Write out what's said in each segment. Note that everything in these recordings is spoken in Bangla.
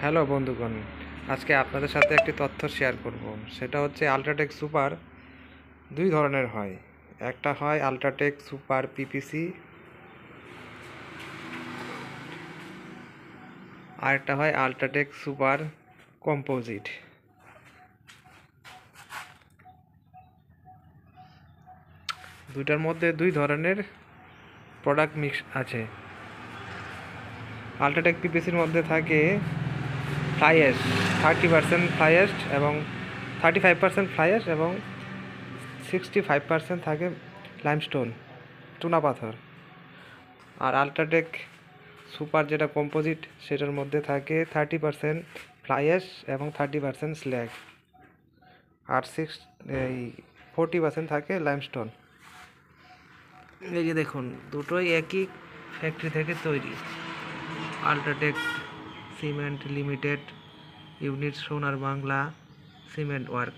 হ্যালো বন্ধুগণ, আজকে আপনাদের সাথে একটি তথ্য শেয়ার করব। সেটা হচ্ছে আল্ট্রাটেক সুপার দুই ধরনের হয়। একটা হয় আল্ট্রাটেক সুপার পিপিসি, আর একটা হয় আল্ট্রাটেক সুপার কম্পোজিট। দুইটার মধ্যে দুই ধরনের প্রোডাক্ট মিক্স আছে। আল্ট্রাটেক পিপিসির মধ্যে থাকে ফ্লাই অ্যাশ 30% ফ্লাই অ্যাশ এবং 35% ফ্লাই অ্যাশ এবং 65% থাকে লাইমস্টোন, চুনা পাথর। আর আল্ট্রাটেক সুপার যেটা কম্পোজিট, সেটার মধ্যে থাকে 30% ফ্লাই অ্যাশ এবং 30% স্ল্যাগ, আর 40% থাকে লাইমস্টোন। এই যে দেখুন, দুটোই একই ফ্যাক্টরি থেকে তৈরি। UltraTech cement limited, unit Sonar Bangla cement work,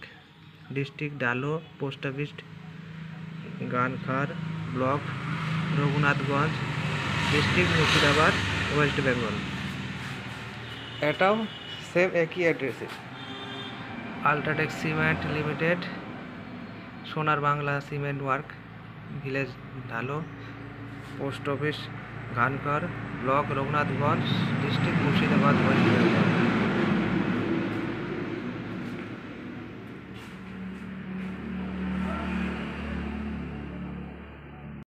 district Dhalo, post office Gankhar, block Raghunathganj, district Murshidabad, West Bengal. এটাও সেম একই অ্যাড্রেসে। UltraTech cement limited, Sonar Bangla cement work, village Dhalo, post office Gankar, block Raghunathganj, district Murshidabad, West Bengal.